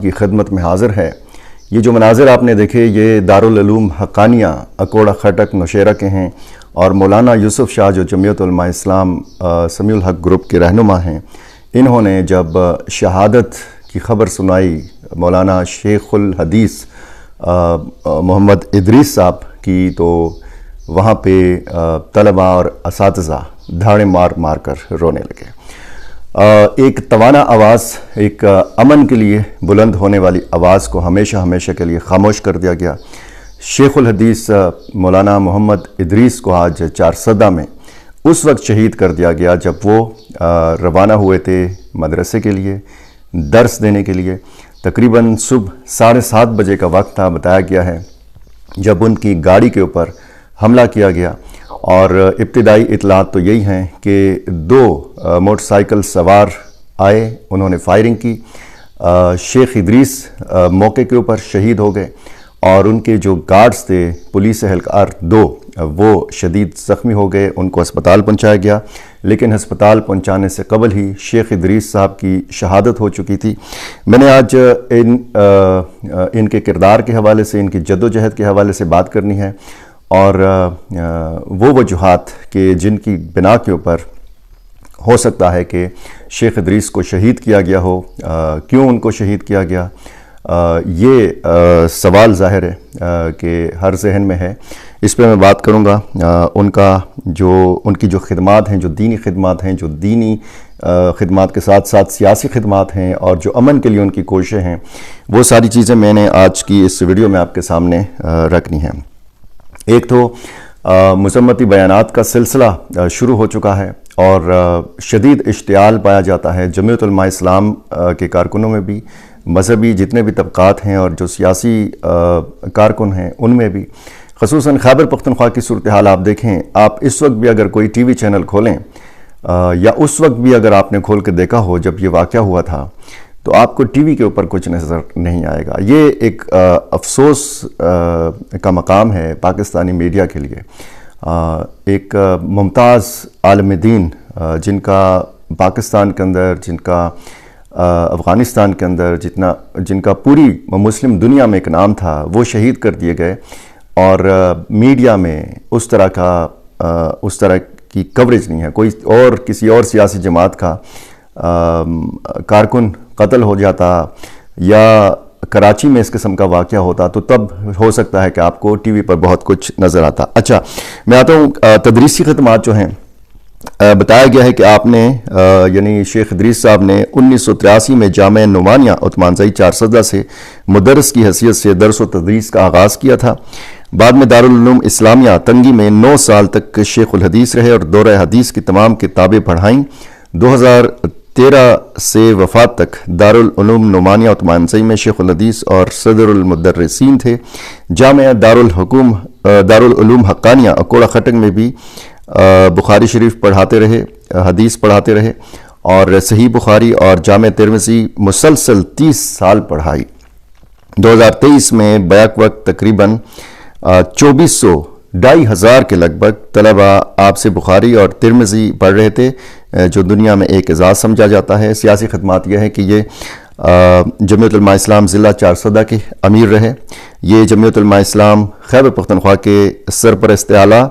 کی خدمت میں حاضر ہے۔ یہ جو مناظر آپ نے دیکھے یہ دارالعلوم حقانیہ اکوڑا خٹک نوشیرہ کے ہیں، اور مولانا یوسف شاہ جو جمعیت علماء اسلام سمیع الحق گروپ کے رہنما ہیں، انہوں نے جب شہادت کی خبر سنائی مولانا شیخ الحدیث محمد ادریس صاحب کی، تو وہاں پہ طلباء اور اساتذہ دھاڑے مار مار کر رونے لگے۔ ایک توانا آواز، ایک امن کے لیے بلند ہونے والی آواز کو ہمیشہ کے لیے خاموش کر دیا گیا۔ شیخ الحدیث مولانا محمد ادریس کو آج چارسدہ میں اس وقت شہید کر دیا گیا جب وہ روانہ ہوئے تھے مدرسے کے لیے، درس دینے کے لیے۔ تقریباً صبح 7:30 بجے کا وقت تھا، بتایا گیا ہے، جب ان کی گاڑی کے اوپر حملہ کیا گیا، اور ابتدائی اطلاعات تو یہی ہیں کہ 2 موٹر سائیکل سوار آئے، انہوں نے فائرنگ کی۔ شیخ ادریس موقع کے اوپر شہید ہو گئے، اور ان کے جو گارڈز تھے پولیس اہلکار 2 وہ شدید زخمی ہو گئے، ان کو ہسپتال پہنچایا گیا، لیکن ہسپتال پہنچانے سے قبل ہی شیخ ادریس صاحب کی شہادت ہو چکی تھی۔ میں نے آج ان کے کردار کے حوالے سے، ان کی جدوجہد کے حوالے سے بات کرنی ہے، اور وہ وجوہات کہ جن کی بنا کے اوپر ہو سکتا ہے کہ شیخ ادریس کو شہید کیا گیا ہو، کیوں ان کو شہید کیا گیا، یہ سوال ظاہر ہے کہ ہر ذہن میں ہے۔ اس پہ میں بات کروں گا۔ ان کی جو خدمات ہیں، جو دینی خدمات ہیں، جو دینی خدمات کے ساتھ ساتھ سیاسی خدمات ہیں، اور جو امن کے لیے ان کی کوششیں ہیں، وہ ساری چیزیں میں نے آج کی اس ویڈیو میں آپ کے سامنے رکھنی ہیں۔ ایک تو مذمتی بیانات کا سلسلہ شروع ہو چکا ہے، اور شدید اشتعال پایا جاتا ہے جمعیت علماء اسلام کے کارکنوں میں بھی، مذہبی جتنے بھی طبقات ہیں اور جو سیاسی کارکن ہیں ان میں بھی۔ خصوصاً خیبر پختونخوا کی صورتحال آپ دیکھیں، آپ اس وقت بھی اگر کوئی ٹی وی چینل کھولیں، یا اس وقت بھی اگر آپ نے کھول کے دیکھا ہو جب یہ واقعہ ہوا تھا، تو آپ کو ٹی وی کے اوپر کچھ نظر نہیں آئے گا۔ یہ ایک افسوس کا مقام ہے پاکستانی میڈیا کے لیے۔ ایک ممتاز عالم دین جن کا پاکستان کے اندر، جن کا افغانستان کے اندر، جن کا پوری مسلم دنیا میں ایک نام تھا، وہ شہید کر دیے گئے، اور میڈیا میں اس طرح کی کوریج نہیں ہے۔ کوئی اور کسی اور سیاسی جماعت کا کارکن قتل ہو جاتا، یا کراچی میں اس قسم کا واقعہ ہوتا، تو تب ہو سکتا ہے کہ آپ کو ٹی وی پر بہت کچھ نظر آتا۔ اچھا، میں آتا ہوں تدریسی خدمات جو ہیں۔ بتایا گیا ہے کہ آپ نے یعنی شیخ ادریس صاحب نے 1983 میں جامعہ نعمانیہ عثمانزئی چارسدہ سے مدرس کی حیثیت سے درس و تدریس کا آغاز کیا تھا۔ بعد میں دارالعلوم اسلامیہ تنگی میں 9 سال تک شیخ الحدیث رہے، اور دورہ حدیث کی تمام کتابیں پڑھائیں۔ 2013 سے وفات تک دارالعلوم نعمانیہ عثمانزئی میں شیخ الحدیث اور صدر المدرسین تھے۔ جامعہ دارالعلوم حقانیہ اکوڑا خٹک میں بھی بخاری شریف پڑھاتے رہے، حدیث پڑھاتے رہے، اور صحیح بخاری اور جامع ترمذی مسلسل 30 سال پڑھائی۔ 2023 میں بیک وقت تقریباً 2400 کے لگ بھگ طلباء آپ سے بخاری اور ترمذی پڑھ رہے تھے، جو دنیا میں ایک اعزاز سمجھا جاتا ہے۔ سیاسی خدمات یہ ہے کہ یہ جمعیت علماء اسلام ضلع چارسدہ کے امیر رہے۔ یہ جمعیت علماء اسلام خیبر پختونخوا کے سرپرست اعلیٰ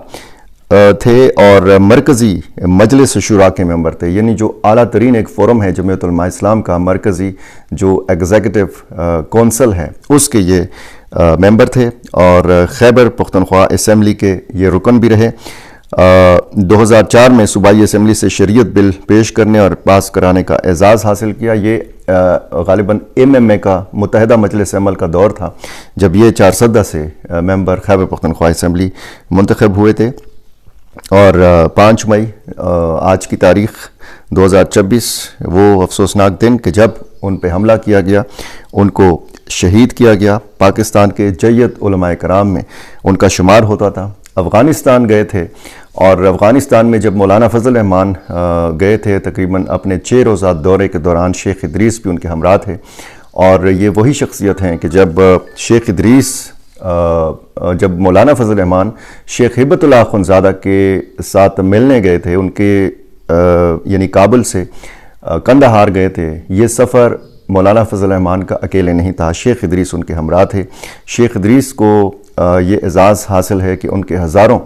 تھے، اور مرکزی مجلس شورا کے ممبر تھے، یعنی جو اعلیٰ ترین ایک فورم ہے جمعیت علماء اسلام کا، مرکزی جو ایگزیکٹو کونسل ہے، اس کے یہ ممبر تھے، اور خیبر پختونخوا اسمبلی کے یہ رکن بھی رہے۔ 2004 میں صوبائی اسمبلی سے شریعت بل پیش کرنے اور پاس کرانے کا اعزاز حاصل کیا۔ یہ غالباً MMA کا متحدہ مجلس عمل کا دور تھا جب یہ چارسدہ سے ممبر خیبر پختونخوا اسمبلی منتخب ہوئے تھے، اور 5 مئی آج کی تاریخ 2024 وہ افسوسناک دن کہ جب ان پہ حملہ کیا گیا، ان کو شہید کیا گیا۔ پاکستان کے جیت علماء کرام میں ان کا شمار ہوتا تھا۔ افغانستان گئے تھے، اور افغانستان میں جب مولانا فضل الرحمان گئے تھے تقریباً اپنے 6 روزہ دورے کے دوران، شیخ ادریس بھی ان کے ہمراہ تھے، اور یہ وہی شخصیت ہیں کہ جب شیخ ادریس جب مولانا فضل الرحمان شیخ ہبت اللہ اخندزادہ کے ساتھ ملنے گئے تھے، ان کے یعنی کابل سے قندھار گئے تھے، یہ سفر مولانا فضل الرحمان کا اکیلے نہیں تھا، شیخ ادریس ان کے ہمراہ تھے۔ شیخ ادریس کو یہ اعزاز حاصل ہے کہ ان کے ہزاروں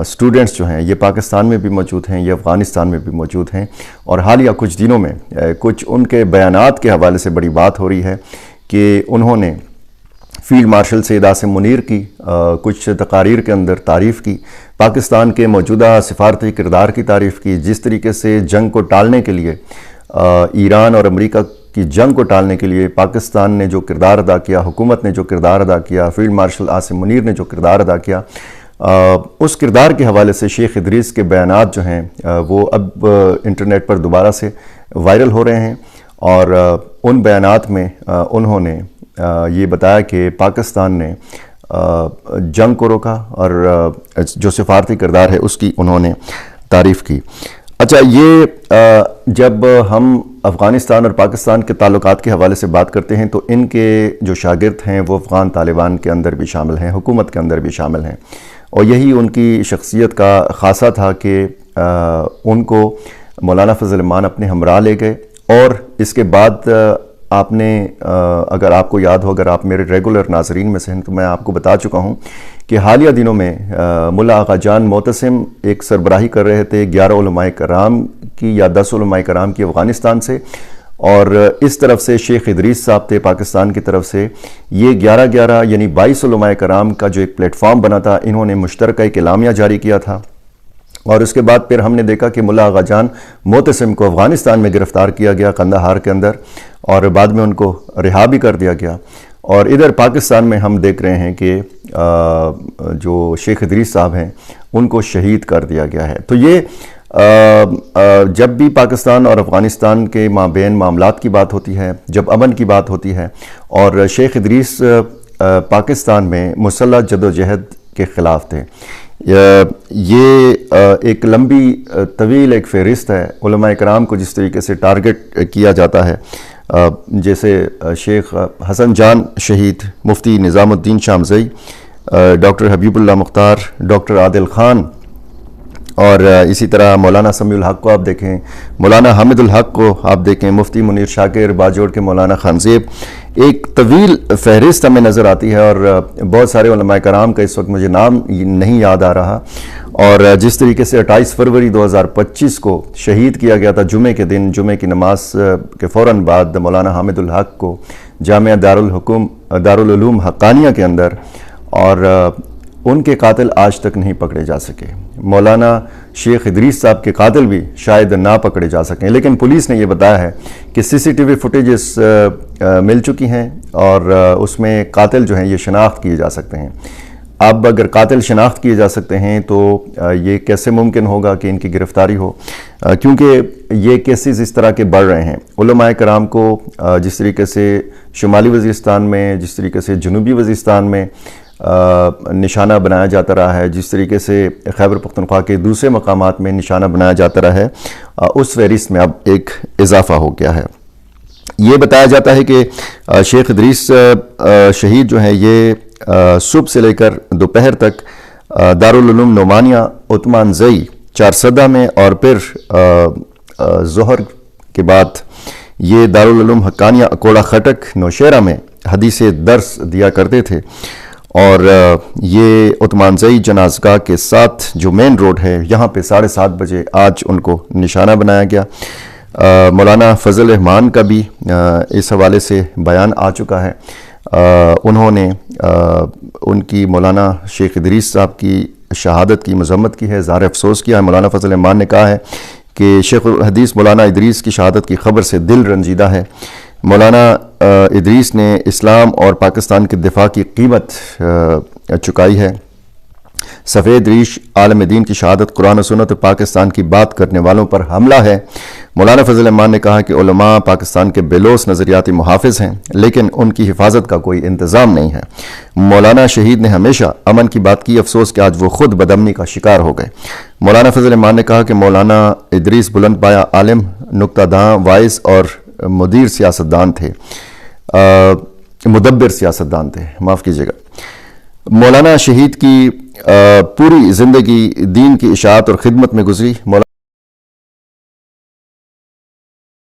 اسٹوڈنٹس جو ہیں یہ پاکستان میں بھی موجود ہیں، یہ افغانستان میں بھی موجود ہیں، اور حالیہ کچھ دنوں میں کچھ ان کے بیانات کے حوالے سے بڑی بات ہو رہی ہے کہ انہوں نے فیلڈ مارشل سید عاصم منیر کی کچھ تقاریر کے اندر تعریف کی، پاکستان کے موجودہ سفارتی کردار کی تعریف کی، جس طریقے سے جنگ کو ٹالنے کے لیے ایران اور امریکہ کی جنگ کو ٹالنے کے لیے پاکستان نے جو کردار ادا کیا، حکومت نے جو کردار ادا کیا، فیلڈ مارشل عاصم منیر نے جو کردار ادا کیا، اس کردار کے حوالے سے شیخ ادریس کے بیانات جو ہیں وہ اب انٹرنیٹ پر دوبارہ سے وائرل ہو رہے ہیں، اور ان بیانات میں انہوں نے یہ بتایا کہ پاکستان نے جنگ کو روکا اور جو سفارتی کردار ہے اس کی انہوں نے تعریف کی۔ اچھا، یہ جب ہم افغانستان اور پاکستان کے تعلقات کے حوالے سے بات کرتے ہیں تو ان کے جو شاگرد ہیں وہ افغان طالبان کے اندر بھی شامل ہیں، حکومت کے اندر بھی شامل ہیں، اور یہی ان کی شخصیت کا خاصہ تھا کہ ان کو مولانا فضل الرحمان اپنے ہمراہ لے گئے۔ اور اس کے بعد آپ نے اگر آپ کو یاد ہو، اگر آپ میرے ریگولر ناظرین میں سے ہیں تو میں آپ کو بتا چکا ہوں کہ حالیہ دنوں میں ملا آغا جان معتصم ایک سربراہی کر رہے تھے 11 علماء کرام کی یا 10 علماء کرام کی افغانستان سے، اور اس طرف سے شیخ ادریس صاحب تھے پاکستان کی طرف سے۔ یہ 11 یعنی 22 علماء کرام کا جو ایک پلیٹ فارم بنا تھا، انہوں نے مشترکہ ایک اعلامیہ جاری کیا تھا، اور اس کے بعد پھر ہم نے دیکھا کہ ملا آغا جان معتصم کو افغانستان میں گرفتار کیا گیا قندھار کے اندر، اور بعد میں ان کو رہا بھی کر دیا گیا، اور ادھر پاکستان میں ہم دیکھ رہے ہیں کہ جو شیخ ادریس صاحب ہیں ان کو شہید کر دیا گیا ہے۔ تو یہ جب بھی پاکستان اور افغانستان کے مابین معاملات کی بات ہوتی ہے، جب امن کی بات ہوتی ہے، اور شیخ ادریس پاکستان میں مسلح جدوجہد کے خلاف تھے، یہ ایک لمبی طویل ایک فہرست ہے علماء کرام کو جس طریقے سے ٹارگٹ کیا جاتا ہے، جیسے شیخ حسن جان شہید، مفتی نظام الدین شامزئی، ڈاکٹر حبیب اللہ مختار، ڈاکٹر عادل خان، اور اسی طرح مولانا سمیع الحق کو آپ دیکھیں، مولانا حامد الحق کو آپ دیکھیں، مفتی منیر شاکر، باجوڑ کے مولانا خان زیب، ایک طویل فہرست ہمیں نظر آتی ہے، اور بہت سارے علماء کرام کا اس وقت مجھے نام نہیں یاد آ رہا، اور جس طریقے سے 28 فروری 2025 کو شہید کیا گیا تھا جمعے کے دن، جمعے کی نماز کے فوراً بعد مولانا حامد الحق کو جامعہ دارالعلوم حقانیہ کے اندر، اور ان کے قاتل آج تک نہیں پکڑے جا سکے۔ مولانا شیخ ادریس صاحب کے قاتل بھی شاید نہ پکڑے جا سکیں، لیکن پولیس نے یہ بتایا ہے کہ CCTV فوٹیجز مل چکی ہیں، اور اس میں قاتل جو ہیں یہ شناخت کیے جا سکتے ہیں۔ اب اگر قاتل شناخت کیے جا سکتے ہیں تو یہ کیسے ممکن ہوگا کہ ان کی گرفتاری ہو، کیونکہ یہ کیسز اس طرح کے بڑھ رہے ہیں۔ علماء کرام کو جس طریقے سے شمالی وزیرستان میں، جس طریقے سے جنوبی وزیرستان میں نشانہ بنایا جاتا رہا ہے، جس طریقے سے خیبر پختونخوا کے دوسرے مقامات میں نشانہ بنایا جاتا رہا ہے، اس فہرست میں اب ایک اضافہ ہو گیا ہے۔ یہ بتایا جاتا ہے کہ شیخ ادریس شہید جو ہیں یہ صبح سے لے کر دوپہر تک دارالعلوم نعمانیہ عثمان زئی چارسدہ میں، اور پھر ظہر کے بعد یہ دارالعلوم حقانیہ اکوڑا خٹک نوشہرہ میں حدیث درس دیا کرتے تھے، اور یہ عثمان زئی جنازگاہ کے ساتھ جو مین روڈ ہے یہاں پہ 7:30 بجے آج ان کو نشانہ بنایا گیا۔ مولانا فضل الرحمان کا بھی اس حوالے سے بیان آ چکا ہے، انہوں نے ان کی مولانا شیخ ادریس صاحب کی شہادت کی مذمت کی ہے، اظہار افسوس کیا ہے۔ مولانا فضل الرحمان نے کہا ہے کہ شیخ الحدیث مولانا ادریس کی شہادت کی خبر سے دل رنجیدہ ہے۔ مولانا ادریس نے اسلام اور پاکستان کے دفاع کی قیمت چکائی ہے۔ سفید ریش عالم دین کی شہادت قرآن و سنت پاکستان کی بات کرنے والوں پر حملہ ہے۔ مولانا فضل الرحمان نے کہا کہ علماء پاکستان کے بےلوث نظریاتی محافظ ہیں، لیکن ان کی حفاظت کا کوئی انتظام نہیں ہے۔ مولانا شہید نے ہمیشہ امن کی بات کی، افسوس کہ آج وہ خود بدامنی کا شکار ہو گئے۔ مولانا فضل الرحمان نے کہا کہ مولانا ادریس بلند پایا عالم، نکتہ داں، وائز اور مدبر سیاستدان تھے، معاف کیجیے گا۔ مولانا شہید کی پوری زندگی دین کی اشاعت اور خدمت میں گزری۔